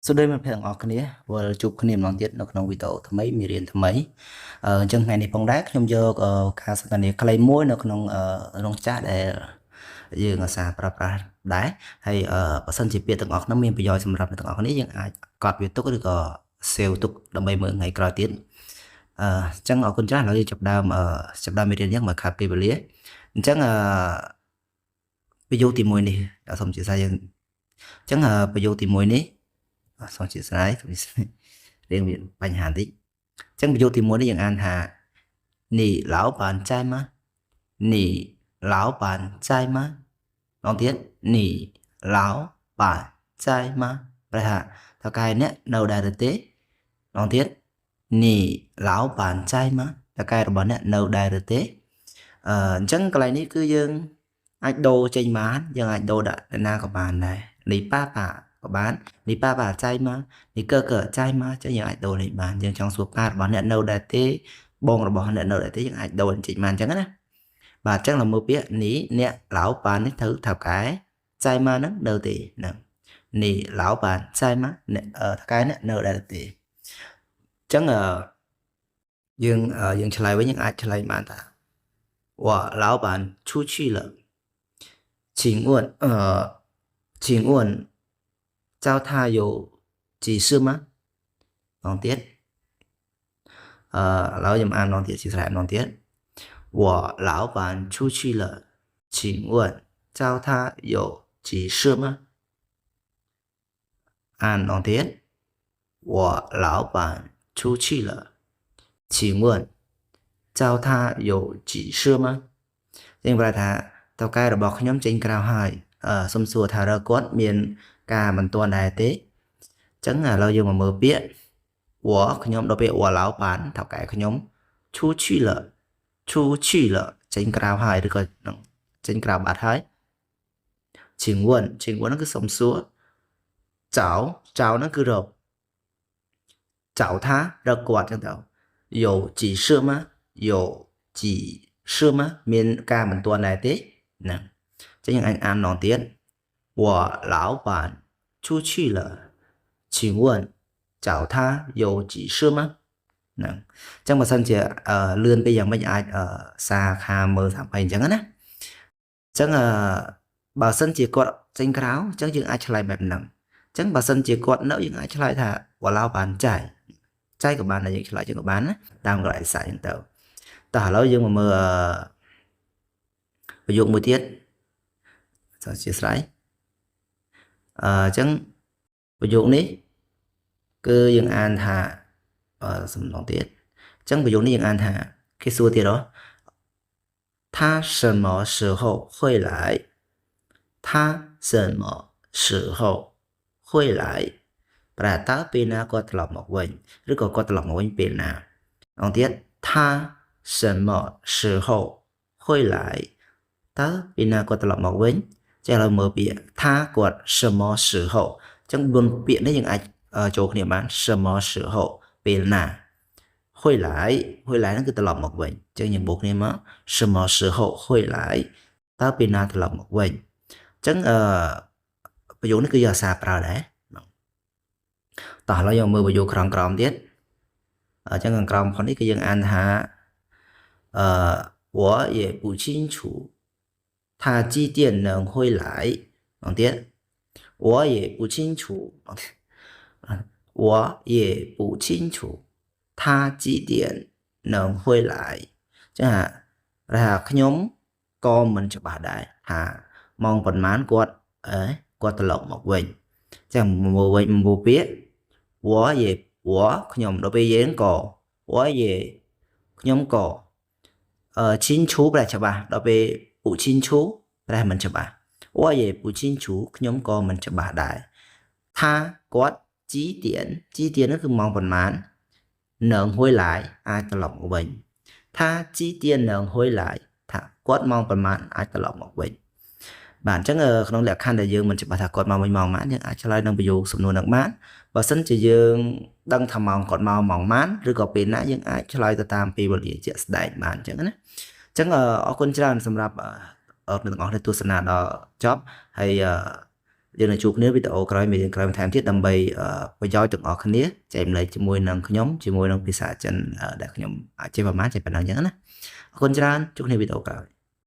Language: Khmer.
សួស្តីមិត្តភក្តិទាំងអស់គ្នាវិលជួបគ្នាម្ដងទៀតនៅក្នុងវីដេអូថ្មីមេរៀនថ្មីអញ្ចឹងថ្ងៃនេះផងដែរខ្ញុំយកការសន្ទនាខ្លីមួយនៅក្នុងរងចាស់ដែលយើងអាសាប្រើប្រាស់ដែរហើយបើសិនជាពាក្យទាំងអស់នោះមានប្រយោជន៍សម្រាប់អ្នកទាំងអស់គ្នាយើងអាចកត់វាទុកឬក៏ save ទុកដើម្បីមើលថ្ងៃក្រោយទៀតអញ្ចឹងអរគុណច្រើនឥឡូវយើងចាប់ដើមមេរៀនយើងមកខាត់ពេលវេលាអញ្ចឹងប្រយោគទី1នេះសូមអធិស្ឋានយើងអញ្ចឹងប្រយោគទី1នេះសូមអធិស្ឋានរៀងមានបញ្ហាបន្តិចអញ្ចឹងប្រយោគទី1នេះយើងអានថាนี่老板在吗你老板在吗ម្ដងទៀតนี่老板在吗ប្រែថាតើកាយអ្នកនៅដែរឬទេម្ដងទៀតนี่老板在吗តើកាយរបស់អ្នកនៅដែរឬទេអញ្ចឹងកន្លែងនេះគឺយើងអាចដូរចេញបានយើងអាចដូរដាក់ណាក៏បានដែរនេះប៉ាក៏បាននេះប៉ាចៃមកនេះកើចៃមកចឹងយើងអាចដូរនេះបានយើងចង់សួរប៉ារបស់អ្នកនៅដែរទេបងរបស់អ្នកនៅដែរទេយើងអាចដូរចេញបានអញ្ចឹងណាបាទអញ្ចឹងเราមើលពាក្យនេះអ្នកlão板នេះត្រូវថៅកែចៃមកហ្នឹងនៅទេហ្នឹងនេះlão板ចៃមកអ្នកថៅកែអ្នកនៅដែរទេអញ្ចឹងយើងឆ្លើយវិញយើងអាចឆ្លើយបានថា我老板出去了请问招他有急事吗ម្ដងទៀតឥឡូវខ្ញុំអានម្ដងទៀតជាស្រែម្ដងទៀត我老板出去了请问招他有急事吗អានម្ដងទៀត我老板出去了请问招他有急事吗យើងប្រែថាតើកែរបស់ខ្ញុំចេញក្រៅហើយសុំសួរថារកគាត់មានការមិនទាន់ដែរទេអញ្ចឹងឥឡូវយើងមកមើលពាក្យ我ខ្ញុំដល់ពាក្យ我老板ថៅកែខ្ញុំ出去了ចេញក្រៅហើយឬក៏ចេញក្រៅបាត់ហើយ请问ហ្នឹងគឺសុំសួរ找ហ្នឹងគឺរក找他រកគាត់អញ្ចឹងទៅ有急事吗有急事吗មានការមិនទាន់ដែរទេហ្នឹងអញ្ចឹងយើងអានម្ដងទៀត我老板出去了请问找他有急事吗ហ្នឹងអញ្ចឹងបើសិនជាលឿនពេកយ៉ាងម៉េចអាចសារខាមើលថាអីអញ្ចឹងណាអញ្ចឹងបើសិនជាគាត់ចេញក្រៅអញ្ចឹងយើងអាចឆ្លើយបែបហ្នឹងអញ្ចឹងបើសិនជាគាត់នៅយើងអាចឆ្លើយថាវ៉ាឡោបានចៃក៏បានដែរយើងឆ្លើយចឹងក៏បានណាតាមកន្លែងសាច់អញ្ចឹងទៅឥឡូវយើងមកមើលប្រយោគមួយទៀតសូមអធិស្ឋានអញ្ចឹងប្រយោគនេះគឺយើងអានថាសំឡងទៀតអញ្ចឹងប្រយោគនេះយើងអានថាគេសួរទៀតហ៎他什么时候会来他什么时候会来ប្រែតើពេលណាគាត់ត្រឡប់មកវិញឬក៏គាត់ត្រឡប់មកវិញពេលណាអងទៀត他什么时候会来តើពេលណាគាត់ត្រឡប់មកវិញចេះเราមើលពាក្យថាគាត់什么时候អញ្ចឹង4ពាក្យនេះយើងអាចចូលគ្នាបាន什么时候ពេលណា会来ហ្នឹងគឺត្រឡប់មកវិញអញ្ចឹងយើងបូកគ្នាមក什么时候会来តើពេលណាត្រឡប់មកវិញអញ្ចឹងប្រយោគនេះគឺយកអាសាប្រើដែរតោះឥឡូវយើងមើលប្រយោគក្រោមទៀតអញ្ចឹងខាងក្រោមផងនេះគឺយើងអានថា我也不清楚他几点能回来ម្ដងទៀត我也不清楚我也不清楚他几点能回来ចឹងថាខ្ញុំក៏មិនច្បាស់ដែរថាម៉ោងប៉ុន្មានគាត់ត្រឡប់មកវិញចឹងមើលពាក្យ我ខ្ញុំដល់ពេលយើងក៏我也ខ្ញុំក៏ឈិនឈូប្រែច្បាស់ដល់ពេលពុឈិនឈូប្រែមិនច្បាស់我也不清楚ខ្ញុំក៏មិនច្បាស់ដែរថាគាត់ជីទៀនហ្នឹងគឺម៉ោងប៉ុន្មាននឹងហួយឡាយអាចត្រឡប់មកវិញថាជីទៀននឹងហួយឡាយថាគាត់ម៉ោងប៉ុន្មានអាចត្រឡប់មកវិញបាទអញ្ចឹងក្នុងលក្ខខណ្ឌដែលយើងមិនច្បាស់ថាគាត់មកវិញម៉ោងប៉ុន្មានយើងអាចឆ្លើយនឹងប្រយោគសំណួរនឹងបានបើសិនជាយើងដឹងថាម៉ោងគាត់មកម៉ោងប៉ុន្មានឬក៏ពេលណាយើងអាចឆ្លើយទៅតាមពេលវេលាជាក់ស្ដែងបានអញ្ចឹងណាអញ្ចឹងអរគុណច្រើនសម្រាប់អ្នកទាំងអស់ដែលទស្សនាដល់ចប់ហើយ យើងនឹងជួបគ្នាវីដេអូក្រោយមានក្រោយបន្ថែមទៀតដើម្បីប្រយោជន៍ទាំងអស់គ្នាចែករំលែកជាមួយនឹងខ្ញុំជាមួយនឹងភាសាចិនដែលខ្ញុំអាចចេះប្រហែលចេះប៉ុណ្ណឹងអញ្ចឹងណាអរគុណច្រើនជួបគ្នាវីដេអូក្រោយ